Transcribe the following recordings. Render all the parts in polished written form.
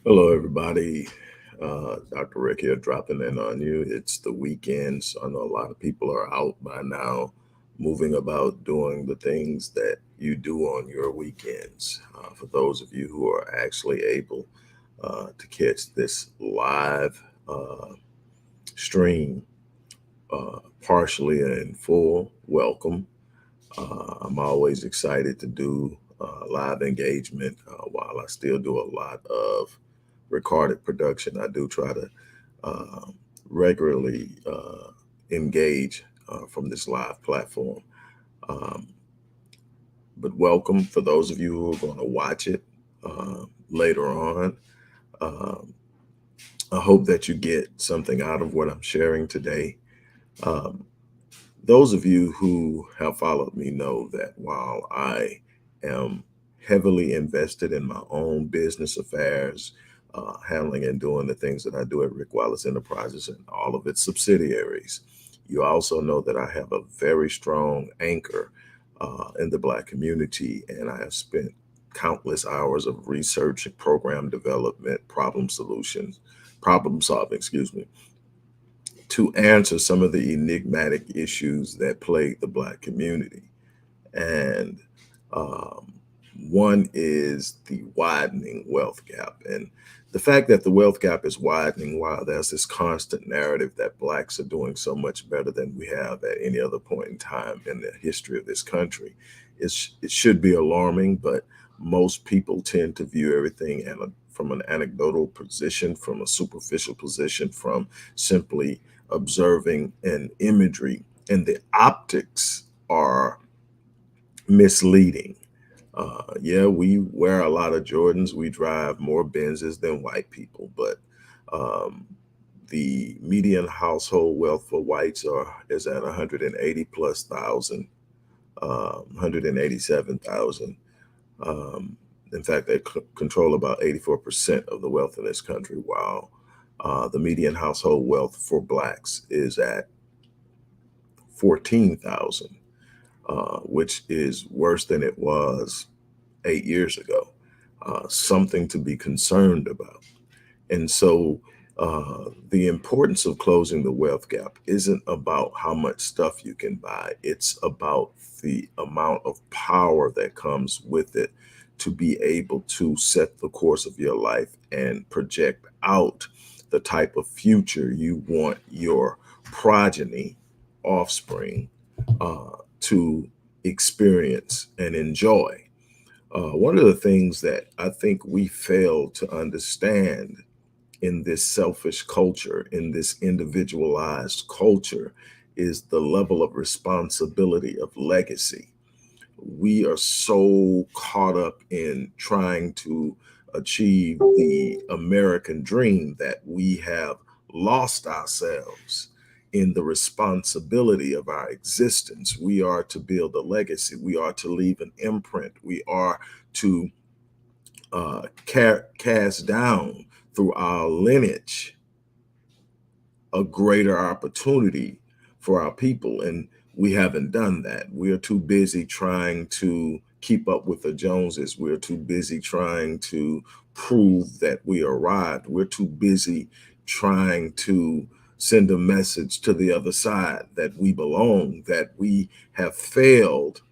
Hello, everybody. Dr. Rick here, dropping in on you. It's the weekend, so I know a lot of people are out by now, moving about doing the things that you do on your weekends. For those of you who are actually able to catch this live stream, partially and full, welcome. I'm always excited to do live engagement while I still do a lot of recorded production. I do try to uh, regularly engage from this live platform. Um, but welcome for those of you who are going to watch it later on. Um, I hope that you get something out of what I'm sharing today. Um, those of you who have followed me know that while I am heavily invested in my own business affairs, handling and doing the things that I do at Rick Wallace Enterprises and all of its subsidiaries, you also know that I have a very strong anchor in the Black community, and I have spent countless hours of research and program development, problem solving, excuse me, to answer some of the enigmatic issues that plague the Black community. And um, one is the widening wealth gap. And the fact that the wealth gap is widening while there's this constant narrative that Blacks are doing so much better than we have at any other point in time in the history of this country, it should be alarming, but most people tend to view everything from an anecdotal position, from a superficial position, from simply observing an imagery. And the optics are misleading. Yeah, we wear a lot of Jordans. We drive more Benzes than white people, but um, the median household wealth for whites is at 180 plus thousand, 187,000. Um, in fact, they control about 84% of the wealth in this country, while the median household wealth for blacks is at 14,000, which is worse than it was 8 years ago. Something to be concerned about. And so the importance of closing the wealth gap isn't about how much stuff you can buy, it's about the amount of power that comes with it to be able to set the course of your life and project out the type of future you want your progeny, offspring, to experience and enjoy. One of the things that I think we fail to understand in this selfish culture, in this individualized culture, is the level of responsibility of legacy. We are so caught up in trying to achieve the American dream that we have lost ourselves in the responsibility of our existence. We are to build a legacy. We are to leave an imprint. We are to cast down through our lineage a greater opportunity for our people. And we haven't done that. We're too busy trying to keep up with the Joneses. We're too busy trying to prove that we arrived. We're too busy trying to send a message to the other side that we belong, that we have failed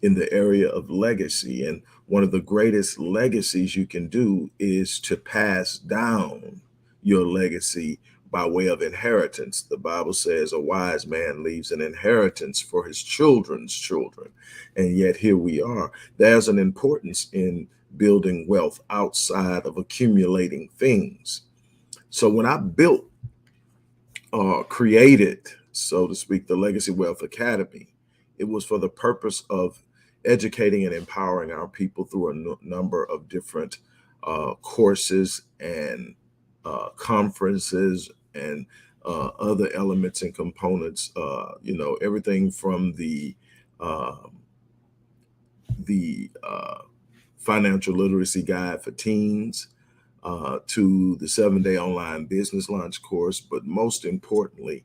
in the area of legacy. And one of the greatest legacies you can do is to pass down your legacy by way of inheritance. The Bible says a wise man leaves an inheritance for his children's children. And yet here we are. There's an importance in building wealth outside of accumulating things. So when I built created, so to speak, the Legacy Wealth Academy, it was for the purpose of educating and empowering our people through a number of different courses and conferences and other elements and components. Everything from uh, the financial literacy guide for teens to the 7-day online business launch course, but most importantly,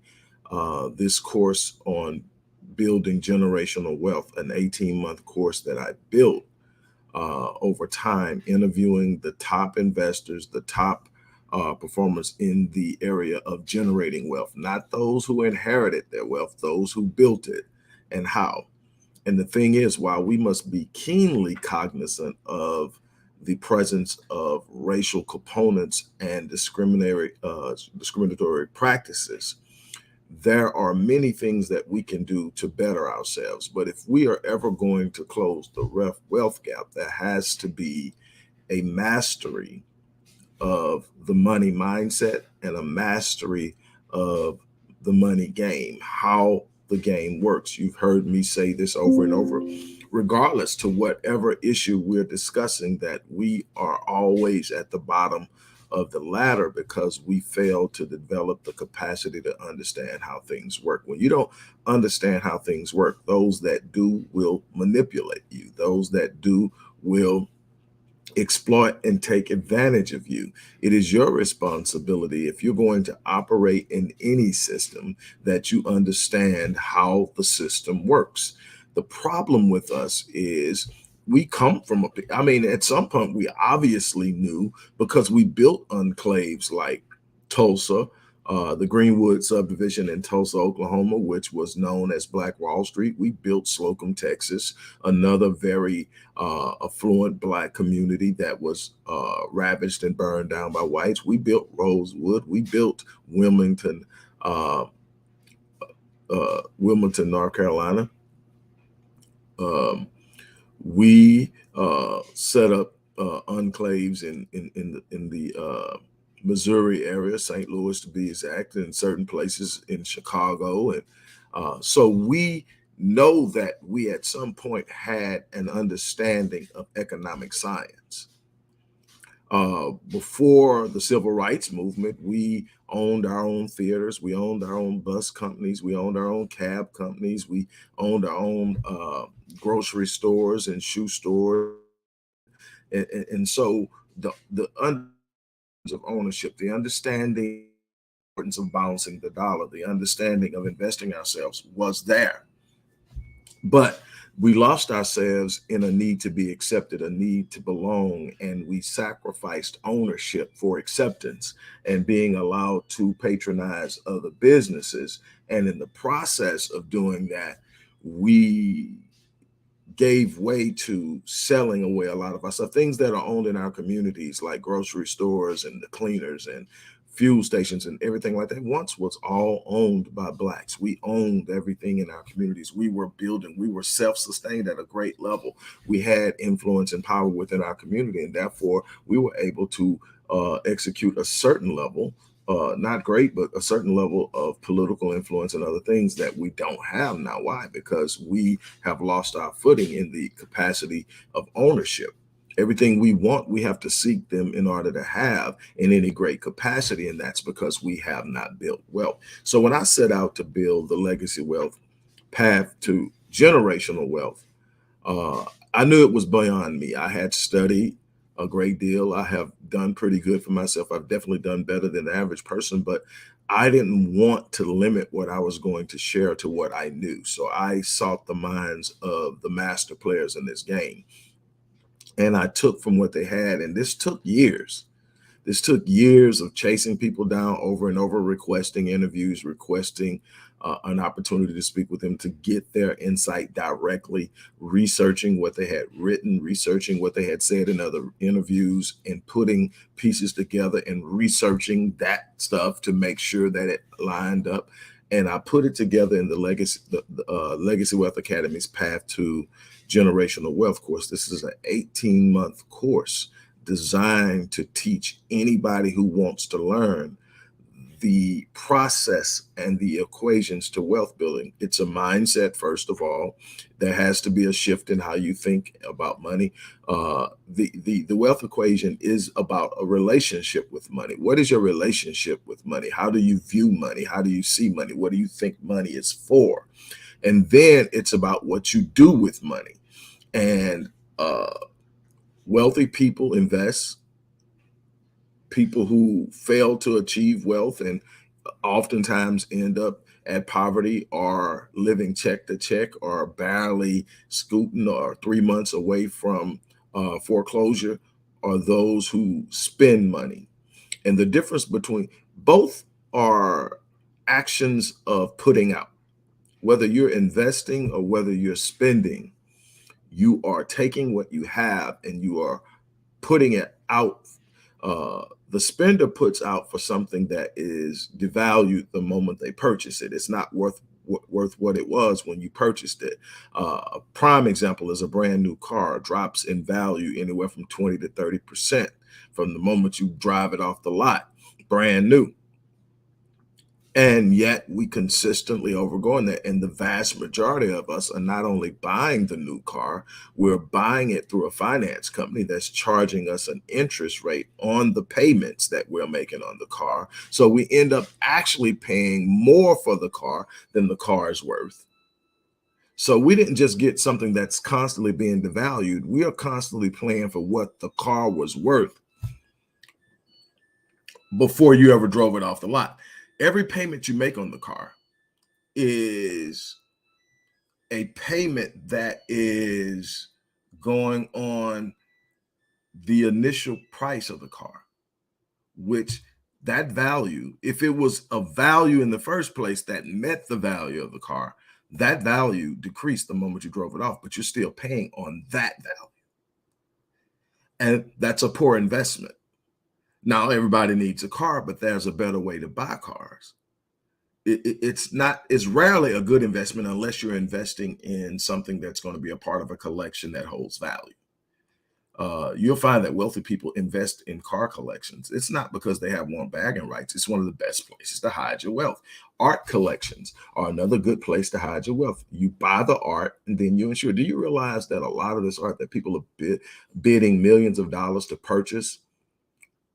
this course on building generational wealth, an 18-month course that I built over time, interviewing the top investors, the top performers in the area of generating wealth, not those who inherited their wealth, those who built it and how. And the thing is, while we must be keenly cognizant of the presence of racial components and discriminatory practices, there are many things that we can do to better ourselves. But if we are ever going to close the wealth gap, there has to be a mastery of the money mindset and a mastery of the money game, how the game works. You've heard me say this over and over, regardless to whatever issue we're discussing, that we are always at the bottom of the ladder because we fail to develop the capacity to understand how things work. When you don't understand how things work, those that do will manipulate you. Those that do will exploit and take advantage of you. It is your responsibility, if you're going to operate in any system, that you understand how the system works. The problem with us is we come from I mean, at some point we obviously knew because we built enclaves like Tulsa, the Greenwood subdivision in Tulsa, Oklahoma, which was known as Black Wall Street. We built Slocum, Texas, another very affluent Black community that was ravaged and burned down by whites. We built Rosewood. We built Wilmington, Wilmington, North Carolina. We set up enclaves in the Missouri area, St. Louis to be exact, and certain places in Chicago, and so we know that we at some point had an understanding of economic science. Before the civil rights movement, we owned our own theaters, we owned our own bus companies, we owned our own cab companies, we owned our own grocery stores and shoe stores. And so the of ownership, the understanding importance of balancing the dollar, the understanding of investing ourselves was there. But we lost ourselves in a need to be accepted, a need to belong, and we sacrificed ownership for acceptance and being allowed to patronize other businesses. And in the process of doing that, we gave way to selling away a lot of our stuff, things that are owned in our communities, like grocery stores and the cleaners and fuel stations and everything like that, once was all owned by Blacks. We owned everything in our communities. We were building, we were self-sustained at a great level. We had influence and power within our community, and therefore we were able to execute a certain level, not great, but a certain level of political influence and other things that we don't have now. Why? Because we have lost our footing in the capacity of ownership. Everything we want, we have to seek them in order to have in any great capacity. And that's because we have not built wealth. So when I set out to build the legacy wealth path to generational wealth, uh, I knew it was beyond me. I had studied a great deal. I have done pretty good for myself. I've definitely done better than the average person, but I didn't want to limit what I was going to share to what I knew. So I sought the minds of the master players in this game. And I took from what they had. And this took years. This took years of chasing people down over and over, requesting interviews, requesting an opportunity to speak with them to get their insight directly, researching what they had written, researching what they had said in other interviews, and putting pieces together and researching that stuff to make sure that it lined up. And I put it together in the Legacy Wealth Academy's Path to Generational Wealth course. This is an 18-month course designed to teach anybody who wants to learn the process and the equations to wealth building. It's a mindset, first of all. There has to be a shift in how you think about money. The wealth equation is about a relationship with money. What is your relationship with money? How do you view money? How do you see money? What do you think money is for? And then it's about what you do with money. And wealthy people invest. People who fail to achieve wealth and oftentimes end up at poverty or living check to check or barely scooting or 3 months away from Foreclosure are those who spend money. And the difference between both are actions of putting out. Whether you're investing or whether you're spending, you are taking what you have and you are putting it out. The spender puts out for something that is devalued the moment they purchase it. It's not worth what it was when you purchased it. A prime example is a brand new car drops in value anywhere from 20 to 30% from the moment you drive it off the lot, brand new. And yet we consistently overgoing that. And the vast majority of us are not only buying the new car, we're buying it through a finance company that's charging us an interest rate on the payments that we're making on the car. So we end up actually paying more for the car than the car is worth. So we didn't just get something that's constantly being devalued. We are constantly paying for what the car was worth before you ever drove it off the lot. Every payment you make on the car is a payment that is going on the initial price of the car, which that value, if it was a value in the first place that met the value of the car, that value decreased the moment you drove it off, but you're still paying on that value. And that's a poor investment. Now, everybody needs a car, but there's a better way to buy cars. It's rarely a good investment unless you're investing in something that's going to be a part of a collection that holds value. You'll find that wealthy people invest in car collections. It's not because they have one bagging rights. It's one of the best places to hide your wealth. Art collections are another good place to hide your wealth. You buy the art and then you insure. Do you realize that a lot of this art that people are bidding millions of dollars to purchase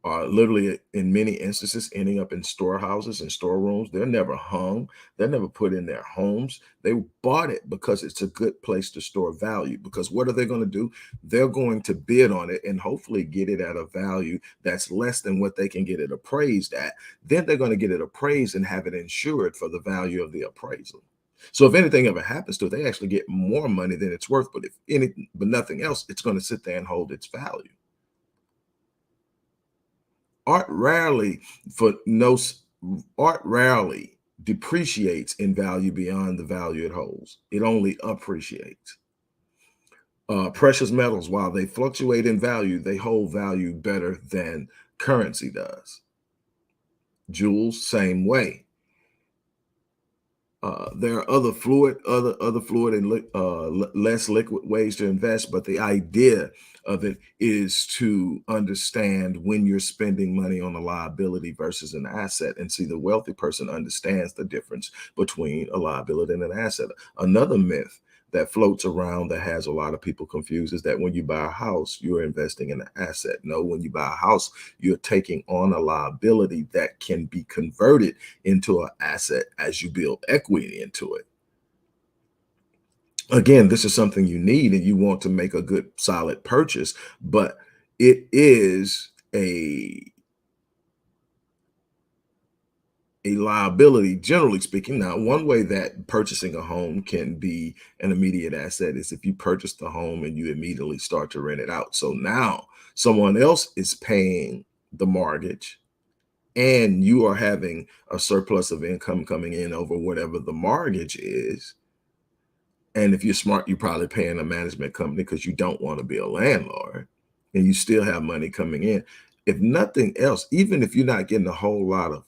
are literally in many instances ending up in storehouses and storerooms? They're never hung. They're never put in their homes. They bought it because it's a good place to store value. Because what are they going to do? They're going to bid on it and hopefully get it at a value that's less than what they can get it appraised at. Then they're going to get it appraised and have it insured for the value of the appraisal. So if anything ever happens to it, they actually get more money than it's worth. But nothing else, it's going to sit there and hold its value. Art rarely for no art rarely depreciates in value beyond the value it holds. It only appreciates. Precious metals, while they fluctuate in value, they hold value better than currency does. Jewels, same way. There are other fluid and less liquid ways to invest, but the idea of it is to understand when you're spending money on a liability versus an asset. And see, the wealthy person understands the difference between a liability and an asset. Another myth that floats around that has a lot of people confused is that when you buy a house, you're investing in an asset. No, when you buy a house, you're taking on a liability that can be converted into an asset as you build equity into it. Again, this is something you need and you want to make a good, solid purchase, but it is a liability, generally speaking. Now, one way that purchasing a home can be an immediate asset is if you purchase the home and you immediately start to rent it out. So now someone else is paying the mortgage and you are having a surplus of income coming in over whatever the mortgage is. And if you're smart, you're probably paying a management company because you don't want to be a landlord and you still have money coming in. If nothing else, even if you're not getting a whole lot of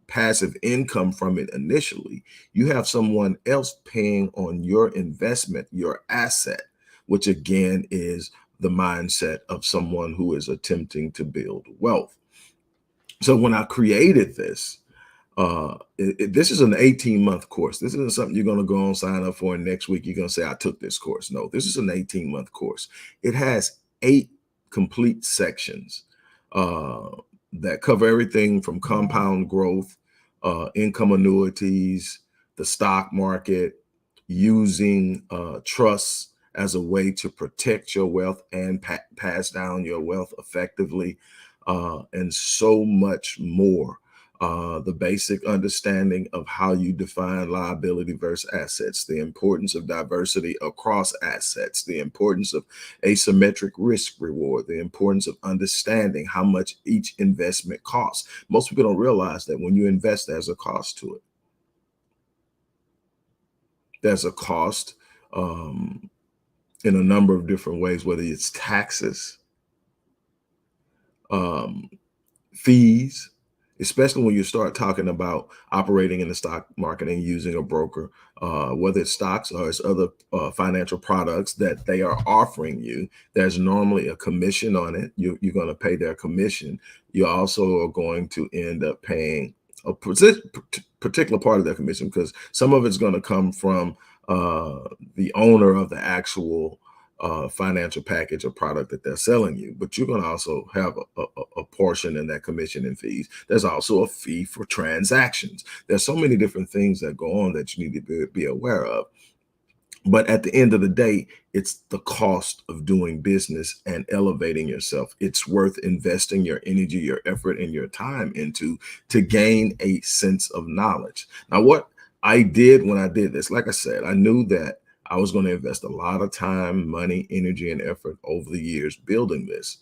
passive income from it initially, you have someone else paying on your investment, your asset, which again is the mindset of someone who is attempting to build wealth. So when I created this, this is an 18-month course. This isn't something you're going to go and sign up for and next week you're going to say, I took this course. No, this is an 18-month course. It has 8 complete sections that cover everything from compound growth, income annuities, the stock market, using trusts as a way to protect your wealth and pass down your wealth effectively, and so much more. the basic understanding of how you define liability versus assets, the importance of diversity across assets, the importance of asymmetric risk reward, the importance of understanding how much each investment costs. Most people don't realize that when you invest, there's a cost to it. There's a cost in a number of different ways, whether it's taxes, um, fees, especially when you start talking about operating in the stock market and using a broker, whether it's stocks or it's other financial products that they are offering you. There's normally a commission on it. You're going to pay their commission. You also are going to end up paying a particular part of their commission, because some of it's going to come from the owner of the actual financial package or product that they're selling you, but you're going to also have a portion in that commission and fees. There's also a fee for transactions. There's so many different things that go on that you need to be aware of. But at the end of the day, it's the cost of doing business and elevating yourself. It's worth investing your energy, your effort, and your time into to gain a sense of knowledge. Now, what I did when I did this, like I said, I knew that I was going to invest a lot of time, money, energy, and effort over the years building this.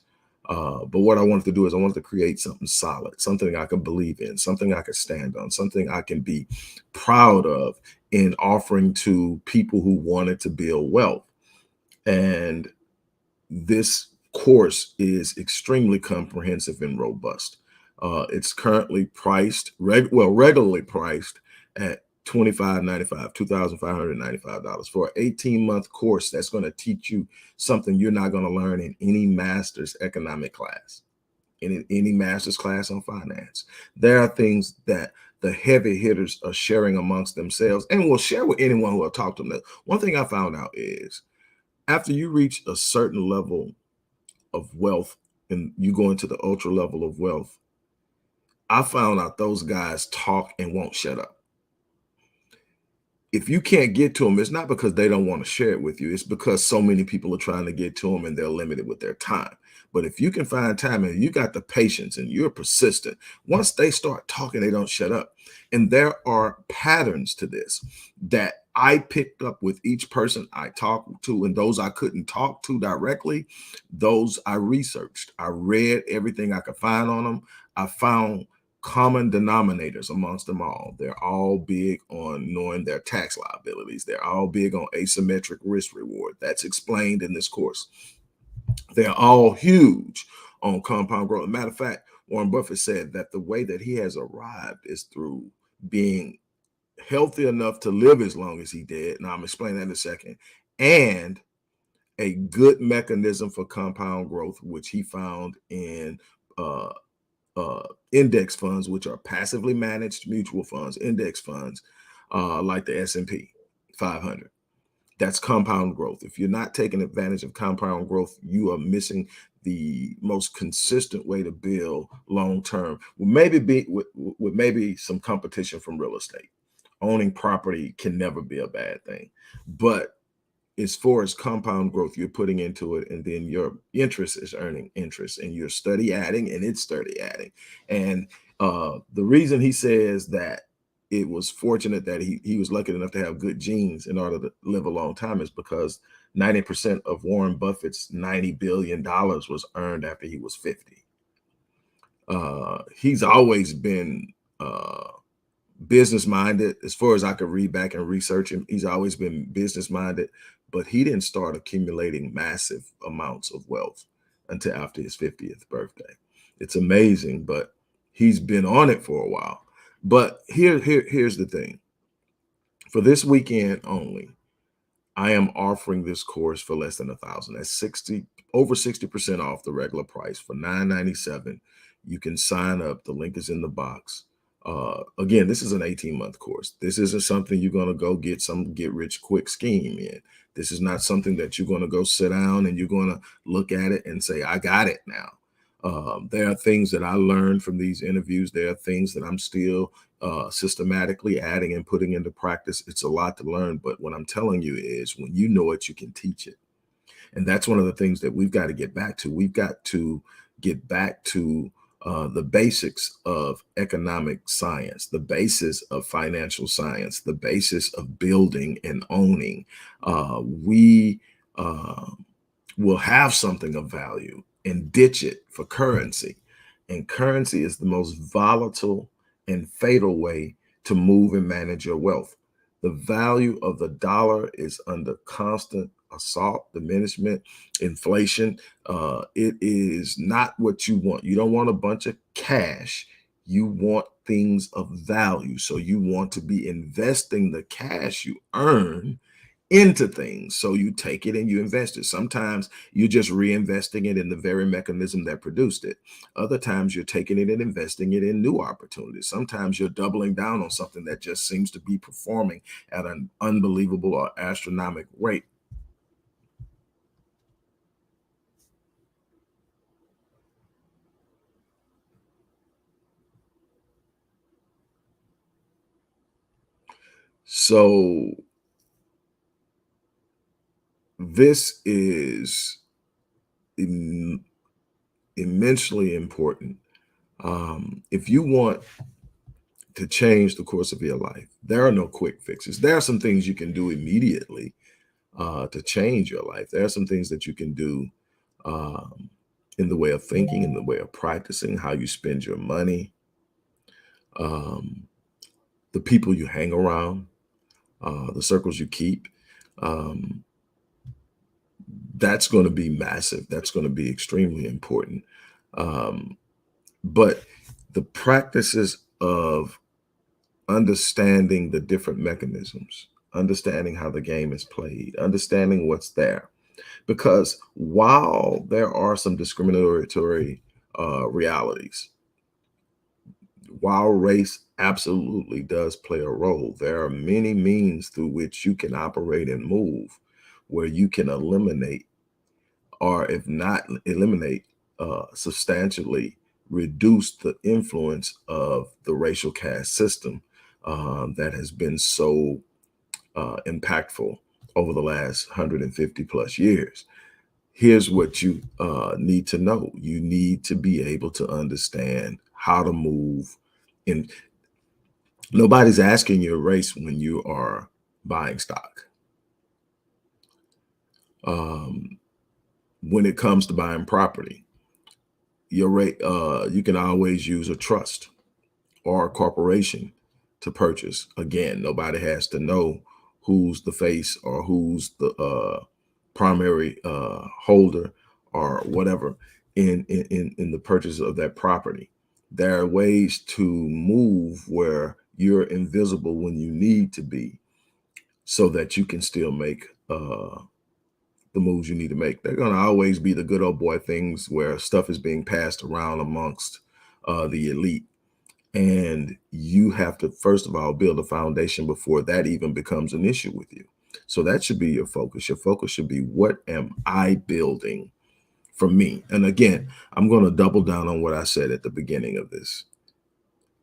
But what I wanted to do is I wanted to create something solid, something I could believe in, something I could stand on, something I can be proud of in offering to people who wanted to build wealth. And this course is extremely comprehensive and robust. It's currently priced, regularly priced at $25.95, $2,595 for an 18-month course that's going to teach you something you're not going to learn in any master's economic class, in any master's class on finance. There are things that the heavy hitters are sharing amongst themselves and will share with anyone who will talk to them. One thing I found out is after you reach a certain level of wealth and you go into the ultra level of wealth, I found out those guys talk and won't shut up. If you can't get to them, it's not because they don't want to share it with you. It's because so many people are trying to get to them and they're limited with their time. But if you can find time and you got the patience and you're persistent, once they start talking, they don't shut up. And there are patterns to this that I picked up with each person I talked to, and those I couldn't talk to directly, those I researched. I read everything I could find on them. I found common denominators amongst them all. They're all big on knowing their tax liabilities. They're all big on asymmetric risk reward. That's explained in this course. They're all huge on compound growth. Matter of fact, Warren Buffett said that the way that he has arrived is through being healthy enough to live as long as he did. Now, I'm explaining that in a second. And a good mechanism for compound growth, which he found in uh, index funds, which are passively managed mutual funds, index funds like the S&P 500. That's compound growth. If you're not taking advantage of compound growth, you are missing the most consistent way to build long term. With maybe some competition from real estate. Owning property can never be a bad thing, but as far as compound growth, you're putting into it, and then your interest is earning interest, and you're study adding, and it's study adding. And the reason he says that it was fortunate that he was lucky enough to have good genes in order to live a long time is because 90% of Warren Buffett's $90 billion was earned after he was 50. He's always been business minded. As far as I could read back and research him, he's always been business minded, but he didn't start accumulating massive amounts of wealth until after his 50th birthday. It's amazing, but he's been on it for a while. But here's the thing. For this weekend only, I am offering this course for less than $1,000. That's over 60% off the regular price for $997. You can sign up. The link is in the box. Again, this is an 18-month course. This isn't something you're going to go get some get rich quick scheme in. This is not something that you're going to go sit down and you're going to look at it and say, I got it now. There are things that I learned from these interviews. There are things that I'm still systematically adding and putting into practice. It's a lot to learn, but what I'm telling you is when you know it, you can teach it. And that's one of the things that we've got to get back to. We've got to get back to the basics of economic science, the basis of financial science, the basis of building and owning. We will have something of value and ditch it for currency. And currency is the most volatile and fatal way to move and manage your wealth. The value of the dollar is under constant assault, diminishment, inflation. It is not what you want. You don't want a bunch of cash. You want things of value. So you want to be investing the cash you earn into things. So you take it and you invest it. Sometimes you're just reinvesting it in the very mechanism that produced it. Other times you're taking it and investing it in new opportunities. Sometimes you're doubling down on something that just seems to be performing at an unbelievable or astronomical rate. So this is immensely important. If you want to change the course of your life, there are no quick fixes. There are some things you can do immediately to change your life. There are some things that you can do um, in the way of thinking, in the way of practicing, how you spend your money, um, the people you hang around, the circles you keep. Um, that's going to be massive. That's going to be extremely important. Um, but the practices of understanding the different mechanisms, understanding how the game is played, understanding what's there. Because while there are some discriminatory realities, while race absolutely does play a role, there are many means through which you can operate and move where you can eliminate, or if not eliminate, substantially reduce the influence of the racial caste system that has been so impactful over the last 150 plus years. Here's what you need to know. You need to be able to understand how to move. And nobody's asking your race when you are buying stock. Um, when it comes to buying property, your rate, you can always use a trust or a corporation to purchase. Again, nobody has to know who's the face or who's the primary holder or whatever in the purchase of that property. There are ways to move where you're invisible when you need to be so that you can still make the moves you need to make. They're going to always be the good old boy things where stuff is being passed around amongst the elite. And you have to, first of all, build a foundation before that even becomes an issue with you. So that should be your focus. Your focus should be, what am I building for me? And again, I'm going to double down on what I said at the beginning of this.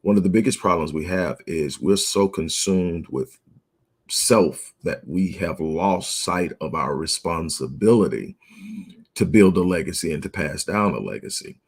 One of the biggest problems we have is we're so consumed with self that we have lost sight of our responsibility to build a legacy and to pass down a legacy.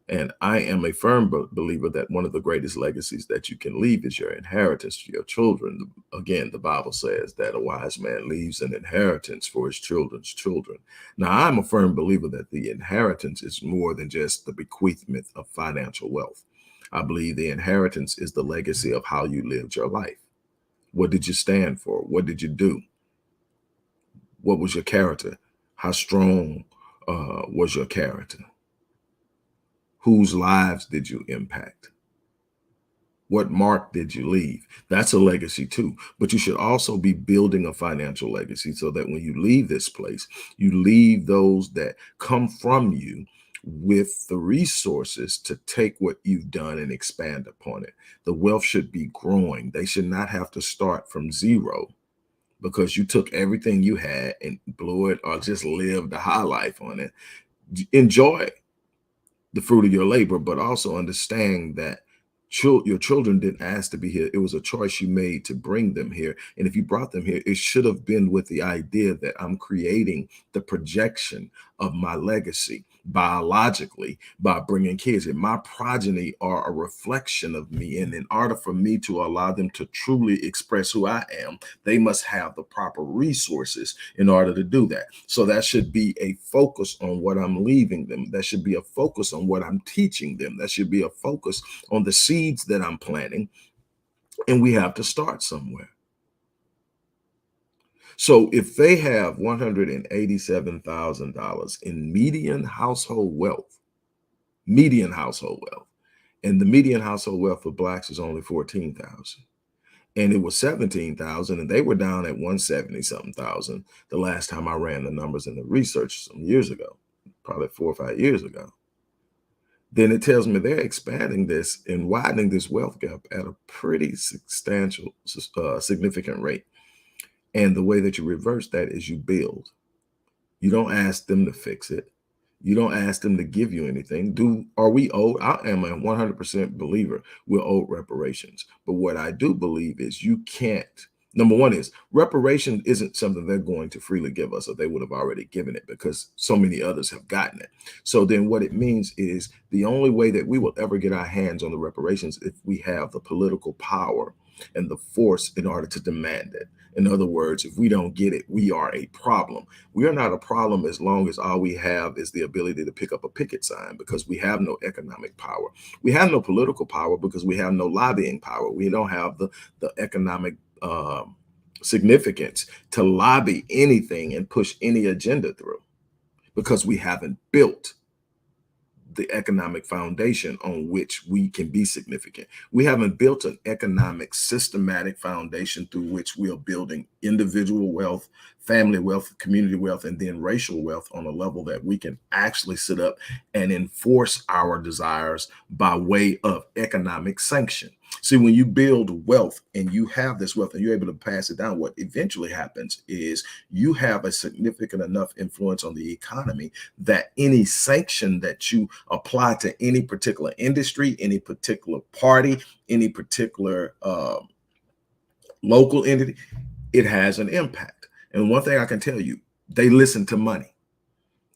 And I am a firm believer that one of the greatest legacies that you can leave is your inheritance to your children. Again, the Bible says that a wise man leaves an inheritance for his children's children. Now, I'm a firm believer that the inheritance is more than just the bequeathment of financial wealth. I believe the inheritance is the legacy of how you lived your life. What did you stand for? What did you do? What was your character? How strong was your character? Whose lives did you impact? What mark did you leave? That's a legacy too. But you should also be building a financial legacy so that when you leave this place, you leave those that come from you with the resources to take what you've done and expand upon it. The wealth should be growing. They should not have to start from zero because you took everything you had and blew it or just lived the high life on it. Enjoy the fruit of your labor, but also understand that Your children didn't ask to be here. It was a choice you made to bring them here. And if you brought them here, it should have been with the idea that I'm creating the projection of my legacy biologically by bringing kids in. My progeny are a reflection of me. And in order for me to allow them to truly express who I am, they must have the proper resources in order to do that. So that should be a focus on what I'm leaving them. That should be a focus on what I'm teaching them. That should be a focus on the seeds that I'm planting, and we have to start somewhere. So if they have $187,000 in median household wealth, and the median household wealth for blacks is only 14,000, and it was 17,000, and they were down at 170 something thousand the last time I ran the numbers in the research some years ago, probably 4 or 5 years ago. Then it tells me they're expanding this and widening this wealth gap at a pretty substantial, significant rate. And the way that you reverse that is you build. You don't ask them to fix it. You don't ask them to give you anything. Are we owed? I am a 100% believer we're owed reparations. But what I do believe is you can't. Number one is reparation isn't something they're going to freely give us, or they would have already given it because so many others have gotten it. So then what it means is the only way that we will ever get our hands on the reparations if we have the political power and the force in order to demand it. In other words, if we don't get it, we are a problem. We are not a problem as long as all we have is the ability to pick up a picket sign, because we have no economic power. We have no political power because we have no lobbying power. We don't have the economic significance to lobby anything and push any agenda through, because we haven't built the economic foundation on which we can be significant. We haven't built an economic systematic foundation through which we are building individual wealth, family wealth, community wealth, and then racial wealth on a level that we can actually sit up and enforce our desires by way of economic sanction. See, when you build wealth and you have this wealth and you're able to pass it down, what eventually happens is you have a significant enough influence on the economy that any sanction that you apply to any particular industry, any particular party, any particular local entity, it has an impact. And one thing I can tell you, they listen to money.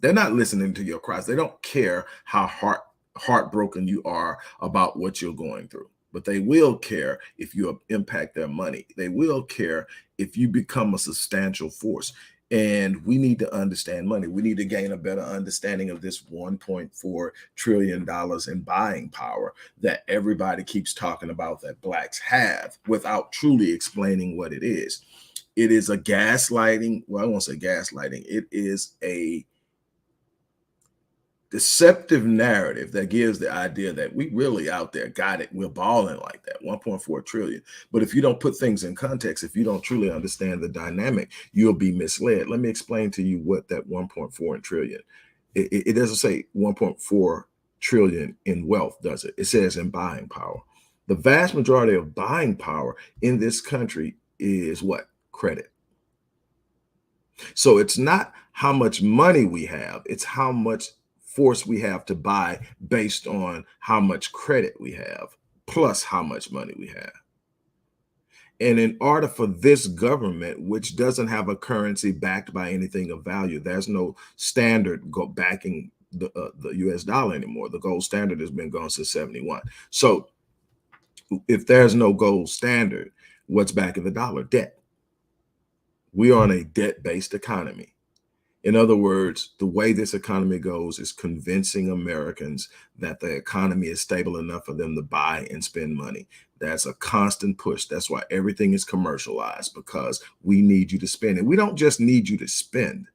They're not listening to your cries. They don't care how heartbroken you are about what you're going through. But they will care if you impact their money. They will care if you become a substantial force. And we need to understand money. We need to gain a better understanding of this $1.4 trillion in buying power that everybody keeps talking about that blacks have without truly explaining what it is. It is a gaslighting. Well, I won't say gaslighting. It is a deceptive narrative that gives the idea that we really out there got it. We're balling like that, 1.4 trillion. But if you don't put things in context, if you don't truly understand the dynamic, you'll be misled. Let me explain to you what that 1.4 trillion. It doesn't say 1.4 trillion in wealth, does it? It says in buying power. The vast majority of buying power in this country is what? Credit. So it's not how much money we have, it's how much force we have to buy based on how much credit we have, plus how much money we have. And in order for this government, which doesn't have a currency backed by anything of value, there's no standard backing the US dollar anymore. The gold standard has been gone since 71. So if there's no gold standard, what's backing the dollar? Debt. We are on a debt-based economy. In other words, the way this economy goes is convincing Americans that the economy is stable enough for them to buy and spend money. That's a constant push. That's why everything is commercialized, because we need you to spend. And we don't just need you to spend.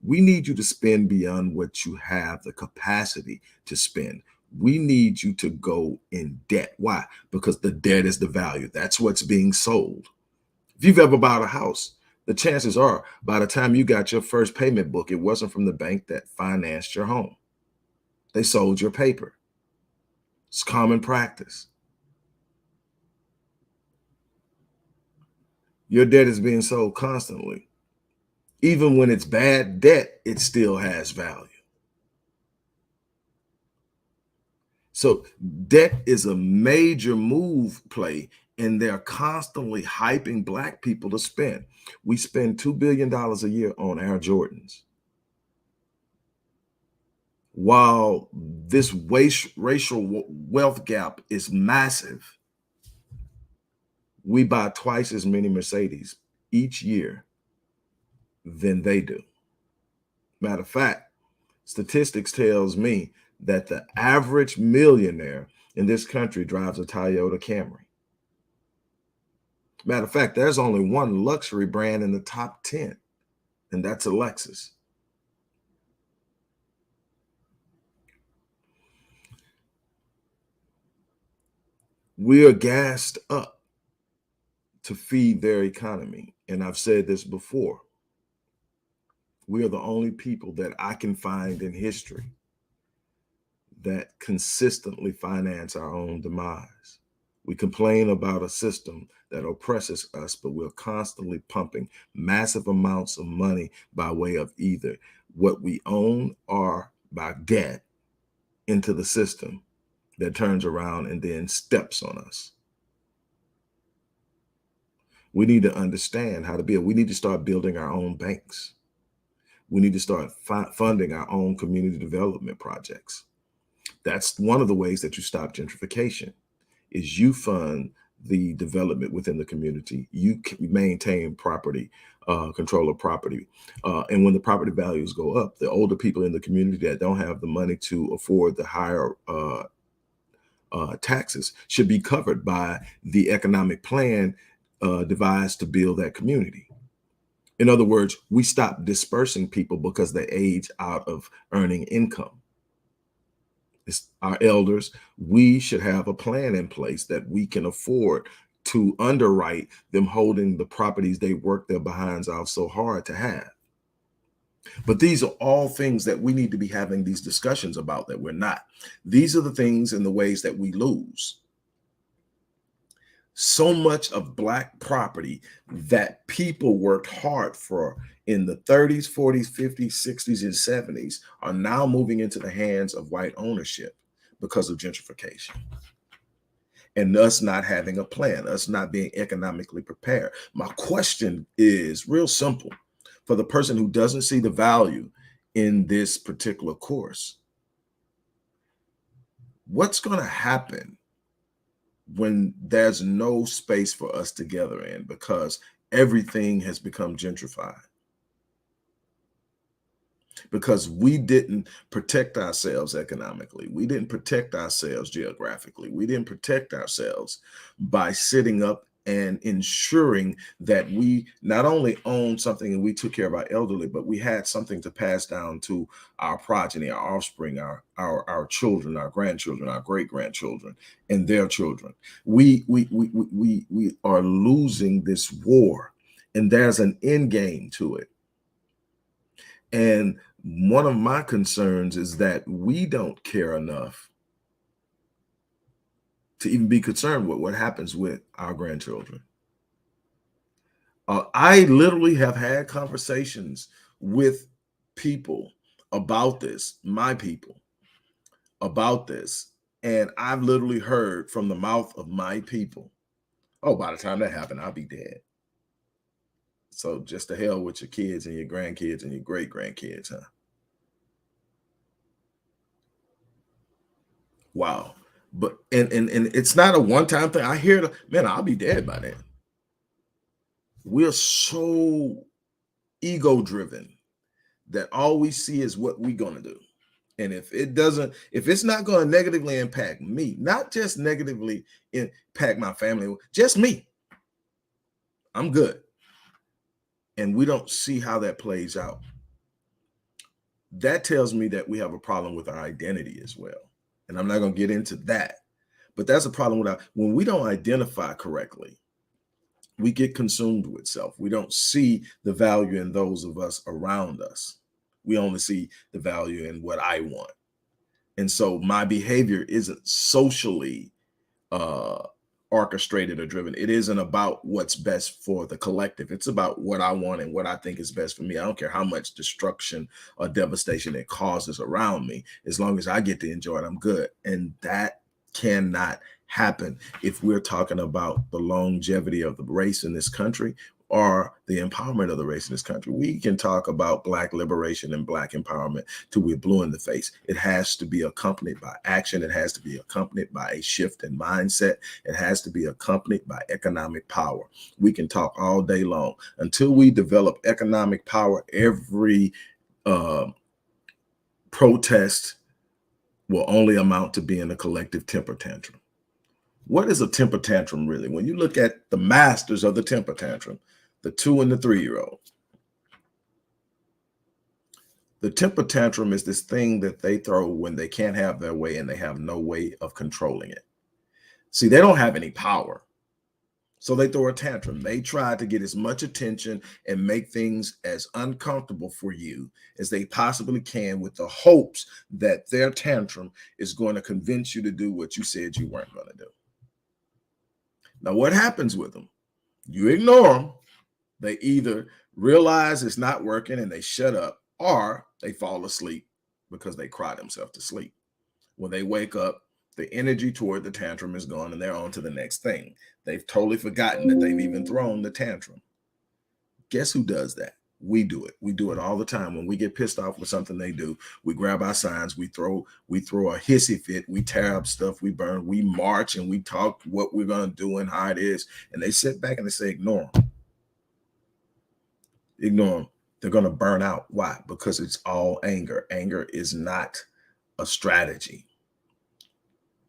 We need you to spend beyond what you have the capacity to spend. We need you to go in debt. Why? Because the debt is the value. That's what's being sold. If you've ever bought a house, the chances are by the time you got your first payment book, it wasn't from the bank that financed your home. They sold your paper. It's common practice. Your debt is being sold constantly. Even when it's bad debt, it still has value. So debt is a major move play, and they're constantly hyping black people to spend. We spend $2 billion a year on Air Jordans, while this racial wealth gap is massive. We buy twice as many Mercedes each year than they do. Matter of fact, statistics tells me that the average millionaire in this country drives a Toyota Camry. Matter of fact, there's only one luxury brand in the top 10, and that's a Lexus. We are gassed up to feed their economy. And I've said this before. We are the only people that I can find in history that consistently finance our own demise. We complain about a system that oppresses us, but we're constantly pumping massive amounts of money by way of either what we own or by debt into the system that turns around and then steps on us. We need to understand how to build. We need to start building our own banks. We need to start funding our own community development projects. That's one of the ways that you stop gentrification, is you fund the development within the community. You maintain property, control of property. And when the property values go up, the older people in the community that don't have the money to afford the higher taxes should be covered by the economic plan devised to build that community. In other words, we stop dispersing people because they age out of earning income. It's our elders. We should have a plan in place that we can afford to underwrite them holding the properties they work their behinds out so hard to have. But these are all things that we need to be having these discussions about that we're not. These are the things and the ways that we lose so much of Black property that people worked hard for in the 30s, 40s, 50s, 60s, and 70s are now moving into the hands of white ownership because of gentrification. And us not having a plan, us not being economically prepared. My question is real simple for the person who doesn't see the value in this particular course. What's going to happen when there's no space for us to gather in because everything has become gentrified? Because we didn't protect ourselves economically. We didn't protect ourselves geographically. We didn't protect ourselves by sitting up and ensuring that we not only owned something and we took care of our elderly, but we had something to pass down to our progeny, our offspring, our children, our grandchildren, our great-grandchildren, and their children. We are losing this war, and there's an end game to it. And one of my concerns is that we don't care enough to even be concerned with what happens with our grandchildren. I literally have had conversations with people about this, my people, about this. And I've literally heard from the mouth of my people, oh, by the time that happened, I'll be dead. So just to hell with your kids and your grandkids and your great-grandkids, huh? Wow. But and it's not a one-time thing. I hear man, I'll be dead by then. We're so ego driven that all we see is what we're gonna do. And if it's not gonna negatively impact me, not just negatively impact my family, just me, I'm good. And we don't see how that plays out. That tells me that we have a problem with our identity as well. And I'm not gonna get into that, but that's a problem with when we don't identify correctly. We get consumed with self. We don't see the value in those of us around us. We only see the value in what I want. And so my behavior isn't socially orchestrated or driven. It isn't about what's best for the collective. It's about what I want and what I think is best for me. I don't care how much destruction or devastation it causes around me. As long as I get to enjoy it, I'm good. And that cannot happen if we're talking about the longevity of the race in this country or the empowerment of the race in this country. We can talk about Black liberation and Black empowerment till we're blue in the face. It has to be accompanied by action. It has to be accompanied by a shift in mindset. It has to be accompanied by economic power. We can talk all day long. Until we develop economic power, every protest will only amount to being a collective temper tantrum. What is a temper tantrum really? When you look at the masters of the temper tantrum, the 2 and the 3-year-old, the temper tantrum is this thing that they throw when they can't have their way and they have no way of controlling it. See, they don't have any power, so they throw a tantrum. They try to get as much attention and make things as uncomfortable for you as they possibly can, with the hopes that their tantrum is going to convince you to do what you said you weren't going to do. Now, what happens with them? You ignore them. They either realize it's not working and they shut up, or they fall asleep because they cry themselves to sleep. When they wake up, the energy toward the tantrum is gone and they're on to the next thing. They've totally forgotten that they've even thrown the tantrum. Guess who does that? We do it. We do it all the time. When we get pissed off with something they do, we grab our signs, we throw a hissy fit, we tear up stuff, we burn, we march, and we talk what we're going to do and how it is. And they sit back and they say, ignore them. Ignore them. They're going to burn out. Why? Because it's all anger. Anger is not a strategy.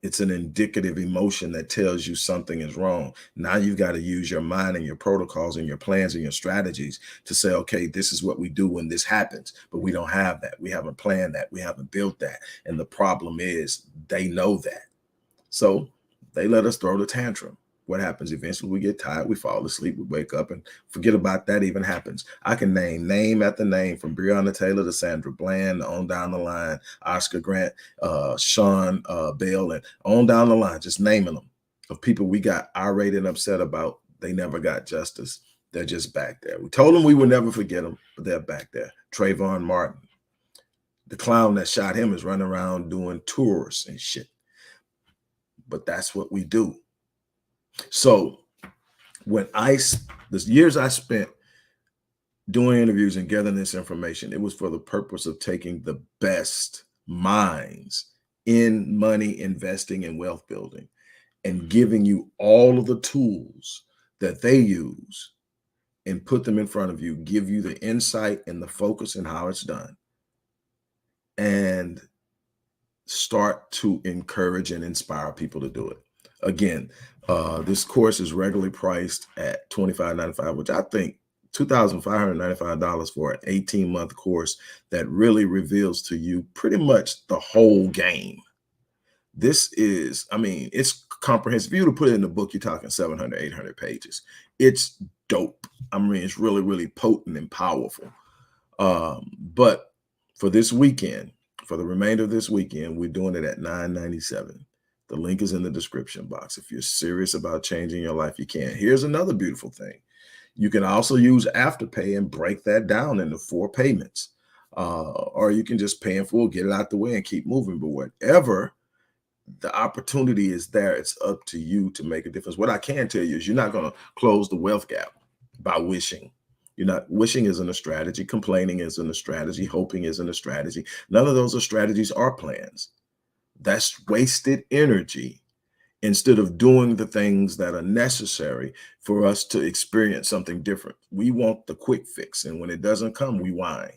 It's an indicative emotion that tells you something is wrong. Now you've got to use your mind and your protocols and your plans and your strategies to say, okay, this is what we do when this happens. But we don't have that. We haven't planned that. We haven't built that. And the problem is they know that. So they let us throw the tantrum. What happens? Eventually we get tired, we fall asleep, we wake up and forget about that even happens. I can name after name, from Breonna Taylor to Sandra Bland, on down the line, Oscar Grant, Sean Bell, and on down the line, just naming them, of people we got irate and upset about. They never got justice. They're just back there. We told them we would never forget them, but they're back there. Trayvon Martin, the clown that shot him, is running around doing tours and shit. But that's what we do. So when the years I spent doing interviews and gathering this information, it was for the purpose of taking the best minds in money investing and wealth building and giving you all of the tools that they use and put them in front of you, give you the insight and the focus and how it's done, and start to encourage and inspire people to do it. Again, this course is regularly priced at $25.95, which I think $2,595 for an 18-month course that really reveals to you pretty much the whole game. This is, I mean, it's comprehensive. If you were to put it in the book, you're talking 700, 800 pages. It's dope. I mean, it's really, really potent and powerful. But for this weekend, for the remainder of this weekend, we're doing it at $9.97. The link is in the description box. If you're serious about changing your life, you can. Here's another beautiful thing. You can also use Afterpay and break that down into 4 payments. Or you can just pay in full, get it out the way, and keep moving. But whatever the opportunity is there, it's up to you to make a difference. What I can tell you is you're not going to close the wealth gap by wishing. Wishing isn't a strategy. Complaining isn't a strategy. Hoping isn't a strategy. None of those are strategies or plans. That's wasted energy instead of doing the things that are necessary for us to experience something different. We want the quick fix, and when it doesn't come, we whine.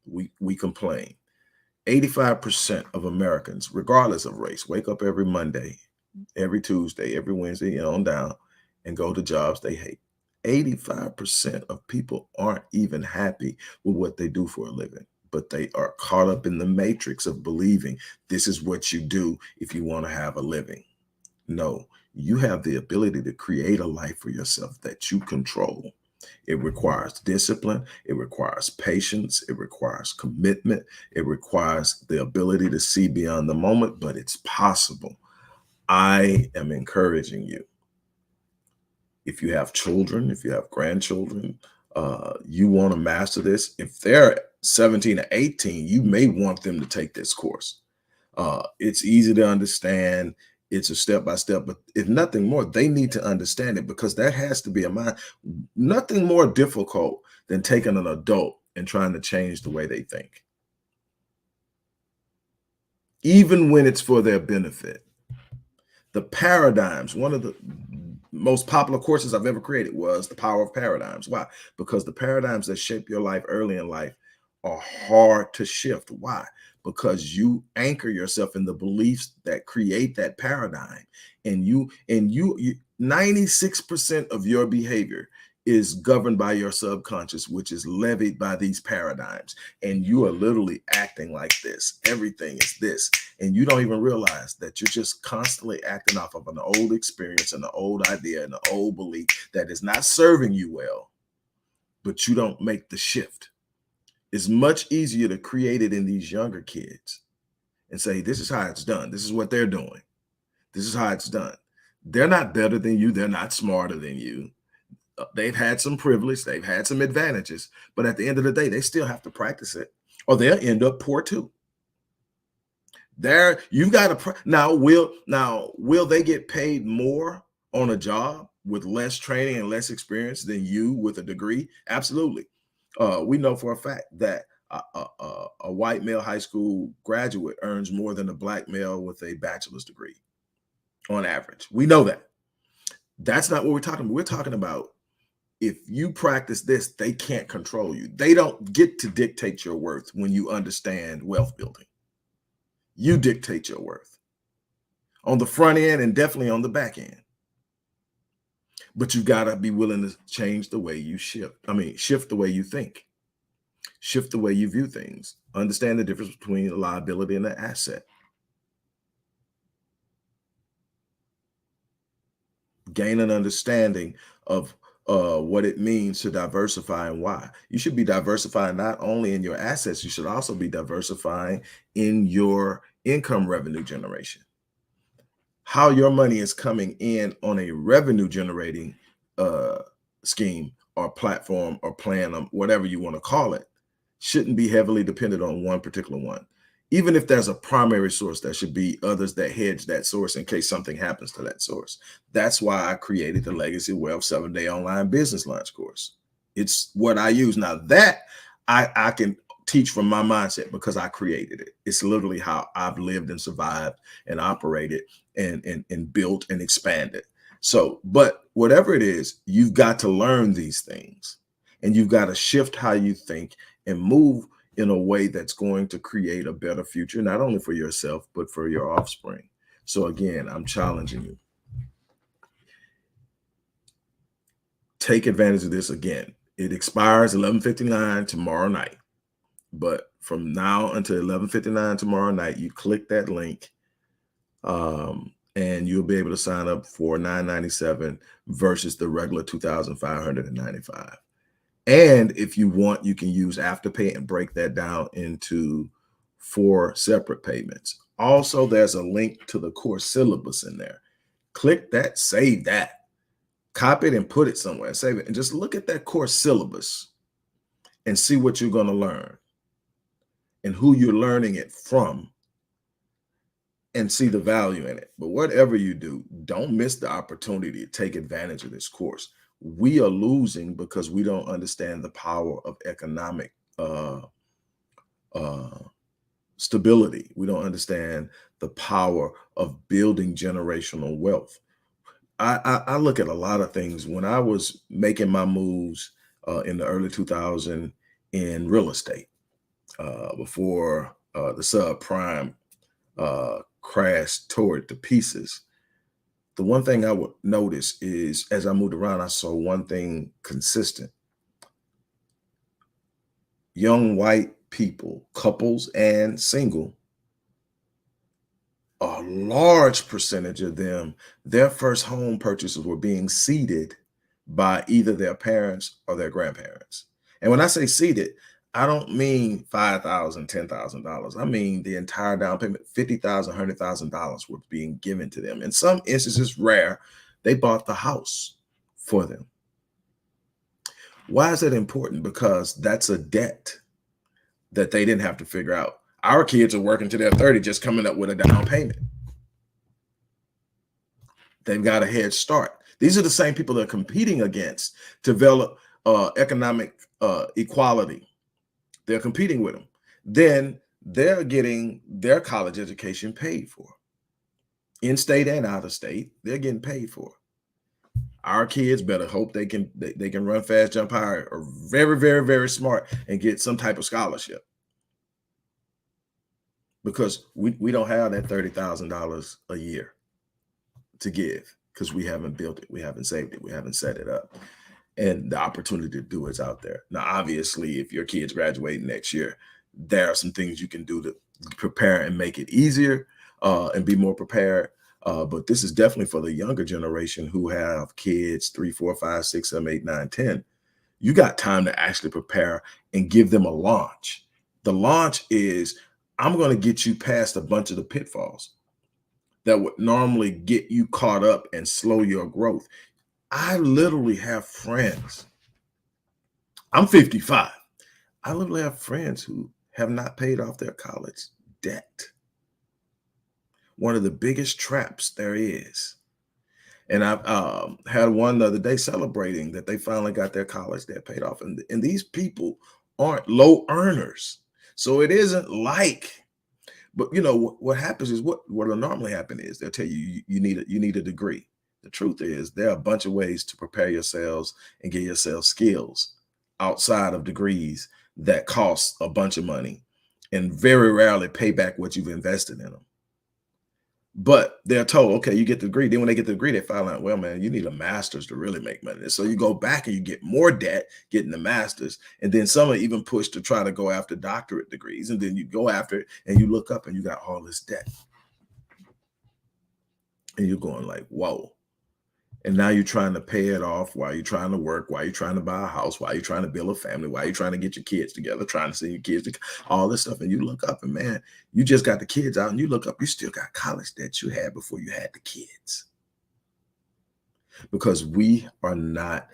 We complain. 85% of Americans, regardless of race, wake up every Monday, every Tuesday, every Wednesday, on down, and go to jobs they hate. 85% of people aren't even happy with what they do for a living, but they are caught up in the matrix of believing this is what you do if you want to have a living. No, you have the ability to create a life for yourself that you control. It requires discipline. It requires patience. It requires commitment. It requires the ability to see beyond the moment, but it's possible. I am encouraging you. If you have children, if you have grandchildren, you want to master this. If they're 17 or 18, you may want them to take this course. It's easy to understand. It's a step by step, but if nothing more, they need to understand it because that has to be a mind. Nothing more difficult than taking an adult and trying to change the way they think, even when it's for their benefit. The paradigms, one of the most popular courses I've ever created was The Power of Paradigms. Why? Because the paradigms that shape your life early in life are hard to shift. Why? Because you anchor yourself in the beliefs that create that paradigm. And 96% of your behavior is governed by your subconscious, which is levied by these paradigms. And you are literally acting like this. Everything is this, and you don't even realize that you're just constantly acting off of an old experience and an old idea and an old belief that is not serving you well, but you don't make the shift. It's much easier to create it in these younger kids and say, this is how it's done. This is what they're doing. This is how it's done. They're not better than you. They're not smarter than you. They've had some privilege. They've had some advantages. But at the end of the day, they still have to practice it or they'll end up poor too. There, you've got to now will they get paid more on a job with less training and less experience than you with a degree? Absolutely. We know for a fact that a white male high school graduate earns more than a black male with a bachelor's degree on average. We know that. That's not what we're talking about. We're talking about if you practice this, they can't control you. They don't get to dictate your worth when you understand wealth building. You dictate your worth on the front end and definitely on the back end. But you got to be willing to change the way you shift. Shift the way you think, shift the way you view things, understand the difference between a liability and an asset, gain an understanding of what it means to diversify and why. You should be diversifying not only in your assets, you should also be diversifying in your income revenue generation. How your money is coming in on a revenue generating uh, scheme or platform or plan, whatever you want to call it, shouldn't be heavily dependent on one particular one. Even if there's a primary source, there should be others that hedge that source in case something happens to that source. That's why I created the Legacy Wealth 7-day online business launch course. It's what I use. Now that I can teach from my mindset because I created it. It's literally how I've lived and survived and operated and built and expanded. So, but whatever it is, you've got to learn these things and you've got to shift how you think and move in a way that's going to create a better future, not only for yourself, but for your offspring. So again, I'm challenging you. Take advantage of this again. It expires 11:59 tomorrow night. But from now until 11:59 tomorrow night, you click that link and you'll be able to sign up for $997 versus the regular $2,595. And if you want, you can use Afterpay and break that down into 4 separate payments. Also, there's a link to the course syllabus in there. Click that, save that, copy it and put it somewhere, save it, and just look at that course syllabus and see what you're going to learn and who you're learning it from and see the value in it. But whatever you do, don't miss the opportunity to take advantage of this course. We are losing because we don't understand the power of economic stability. We don't understand the power of building generational wealth. I look at a lot of things. When I was making my moves in the early 2000s in real estate, before the subprime crashed toward to pieces, the one thing I would notice is as I moved around, I saw one thing consistent. Young white people, couples and single, a large percentage of them, their first home purchases were being seeded by either their parents or their grandparents. And when I say seeded, I don't mean $5,000, $10,000. I mean the entire down payment, $50,000, $100,000 were being given to them. In some instances, rare, they bought the house for them. Why is that important? Because that's a debt that they didn't have to figure out. Our kids are working to their 30, just coming up with a down payment. They've got a head start. These are the same people they're competing against to develop economic equality. They're competing with them. Then they're getting their college education paid for. In state and out of state, they're getting paid for. Our kids better hope they can run fast, jump high, or very, very, very smart and get some type of scholarship. Because we don't have that $30,000 a year to give because we haven't built it, we haven't saved it, we haven't set it up. And the opportunity to do it's out there. Now, obviously, if your kids graduate next year, there are some things you can do to prepare and make it easier and be more prepared. But this is definitely for the younger generation who have kids 3, 4, 5, 6, 7, 8, 9, 10. You got time to actually prepare and give them a launch. The launch is, I'm going to get you past a bunch of the pitfalls that would normally get you caught up and slow your growth. I literally have friends. I'm 55. I literally have friends who have not paid off their college debt. One of the biggest traps there is. And I've had one the other day celebrating that they finally got their college debt paid off. And these people aren't low earners. So it isn't like, but you know, what happens is what will normally happen is they'll tell you need a degree. The truth is there are a bunch of ways to prepare yourselves and get yourselves skills outside of degrees that cost a bunch of money and very rarely pay back what you've invested in them. But they're told, okay, you get the degree. Then when they get the degree, they find out, well, man, you need a master's to really make money. So you go back and you get more debt getting the master's. And then some are even pushed to try to go after doctorate degrees. And then you go after it and you look up and you got all this debt. And you're going like, whoa. And now you're trying to pay it off while you're trying to work, while you're trying to buy a house, while you're trying to build a family, while you're trying to get your kids together, trying to send your kids to all this stuff. And you look up and man, you just got the kids out and you look up, you still got college debt you had before you had the kids. Because we are not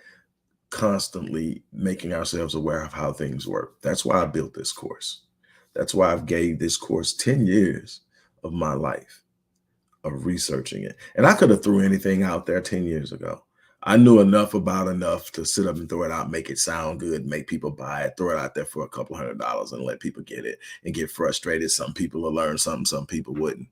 constantly making ourselves aware of how things work. That's why I built this course. That's why I've gave this course 10 years of my life of researching it. And I could have threw anything out there 10 years ago. I knew enough to sit up and throw it out, make it sound good, make people buy it, throw it out there for a couple $100 and let people get it and get frustrated. Some people will learn something, some people wouldn't.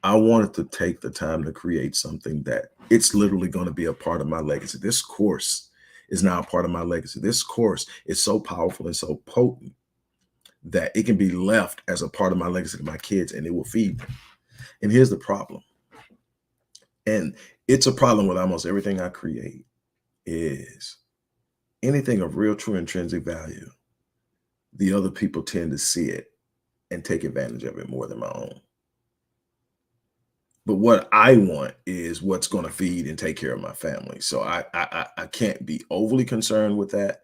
I wanted to take the time to create something that it's literally going to be a part of my legacy. This course is now a part of my legacy. This course is so powerful and so potent that it can be left as a part of my legacy to my kids and it will feed them. And here's the problem. And it's a problem with almost everything I create is anything of real, true, intrinsic value. The other people tend to see it and take advantage of it more than my own. But what I want is what's going to feed and take care of my family. So I can't be overly concerned with that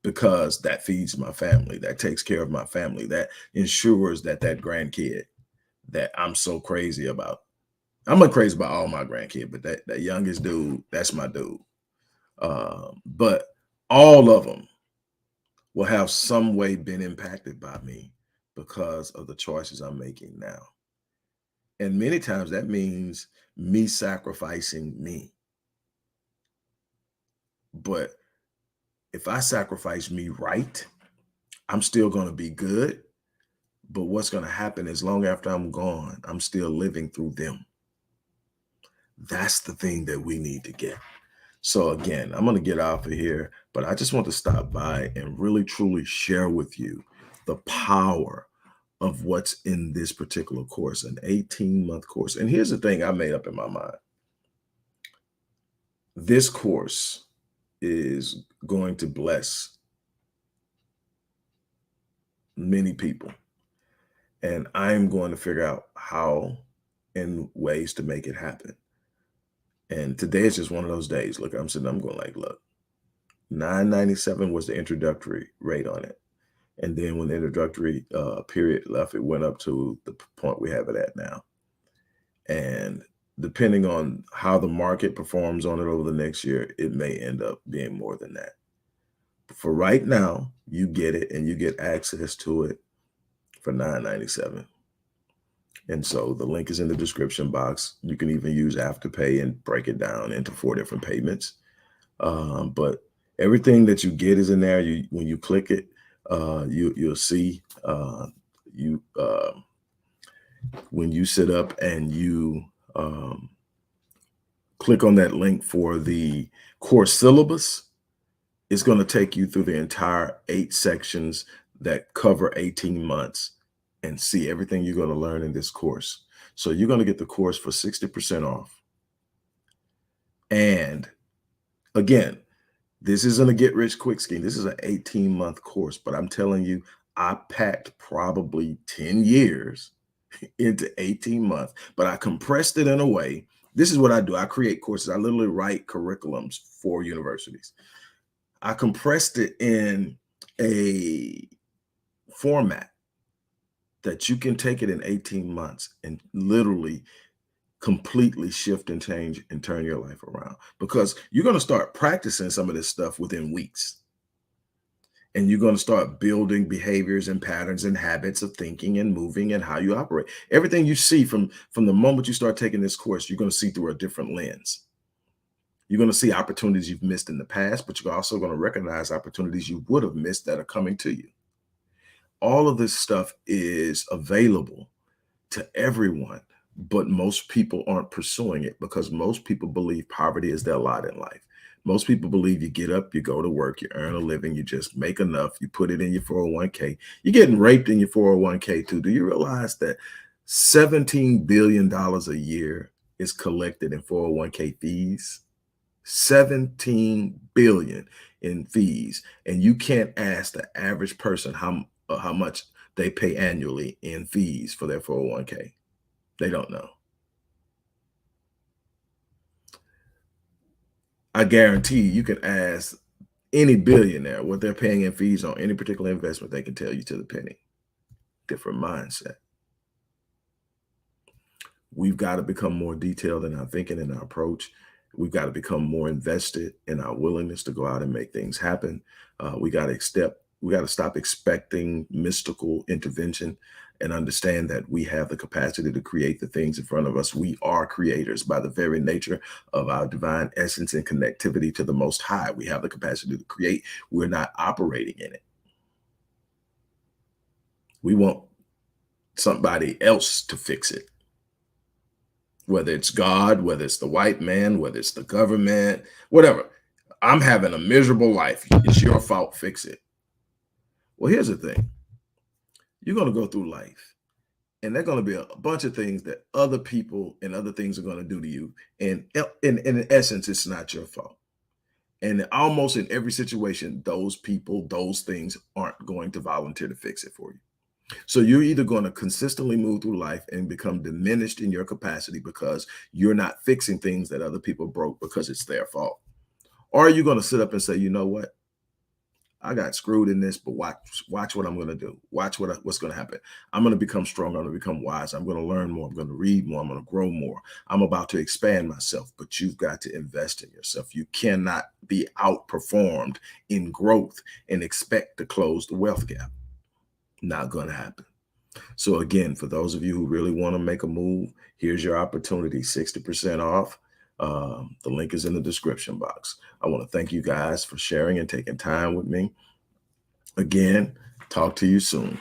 because that feeds my family, that takes care of my family, that ensures that that grandkid that I'm so crazy about. I'm not crazy about all my grandkids, but that youngest dude, that's my dude. But all of them will have some way been impacted by me because of the choices I'm making now. And many times that means me sacrificing me. But if I sacrifice me right, I'm still going to be good. But what's going to happen is long after I'm gone, I'm still living through them. That's the thing that we need to get. So again, I'm going to get off of here, but I just want to stop by and really truly share with you the power of what's in this particular course, an 18-month course. And here's the thing I made up in my mind. This course is going to bless many people. And I'm going to figure out how and ways to make it happen. And today is just one of those days. Look, I'm going like, look, $9.97 was the introductory rate on it. And then when the introductory period left, it went up to the point we have it at now. And depending on how the market performs on it over the next year, it may end up being more than that. But for right now, you get it and you get access to it for $9.97. And so the link is in the description box. You can even use Afterpay and break it down into 4 different payments. But everything that you get is in there. When you click it, you'll see when you sit up and you click on that link for the course syllabus, it's going to take you through the entire 8 sections that cover 18 months and see everything you're going to learn in this course. So you're going to get the course for 60% off. And again, this isn't a get rich quick scheme. This is an 18-month course, but I'm telling you, I packed probably 10 years into 18 months, but I compressed it in a way. This is what I do. I create courses. I literally write curriculums for universities. I compressed it in a format that you can take it in 18 months and literally completely shift and change and turn your life around, because you're going to start practicing some of this stuff within weeks. And you're going to start building behaviors and patterns and habits of thinking and moving and how you operate. Everything you see from the moment you start taking this course, you're going to see through a different lens. You're going to see opportunities you've missed in the past, but you're also going to recognize opportunities you would have missed that are coming to you. All of this stuff is available to everyone, but most people aren't pursuing it because most people believe poverty is their lot in life. Most people believe you get up, you go to work, you earn a living, you just make enough, you put it in your 401k. You're getting raped in your 401k too. Do you realize that $17 billion a year is collected in 401k fees? 17 billion in fees. And you can't ask the average person how much they pay annually in fees for their 401k. They don't know. I guarantee you can ask any billionaire what they're paying in fees on any particular investment. They can tell you to the penny. Different mindset. We've got to become more detailed in our thinking and our approach. We've got to become more invested in our willingness to go out and make things happen. We got to stop expecting mystical intervention and understand that we have the capacity to create the things in front of us. We are creators by the very nature of our divine essence and connectivity to the Most High. We have the capacity to create. We're not operating in it. We want somebody else to fix it. Whether it's God, whether it's the white man, whether it's the government, whatever. I'm having a miserable life. It's your fault. Fix it. Well, here's the thing. You're going to go through life, and there are going to be a bunch of things that other people and other things are going to do to you. And in essence, it's not your fault. And almost in every situation, those people, those things aren't going to volunteer to fix it for you. So you're either going to consistently move through life and become diminished in your capacity because you're not fixing things that other people broke because it's their fault. Or are you going to sit up and say, you know what? I got screwed in this, but watch what I'm going to do. Watch what's going to happen. I'm going to become stronger. I'm going to become wise. I'm going to learn more. I'm going to read more. I'm going to grow more. I'm about to expand myself, but you've got to invest in yourself. You cannot be outperformed in growth and expect to close the wealth gap. Not going to happen. So again, for those of you who really want to make a move, here's your opportunity, 60% off. The link is in the description box. I want to thank you guys for sharing and taking time with me. Again, talk to you soon.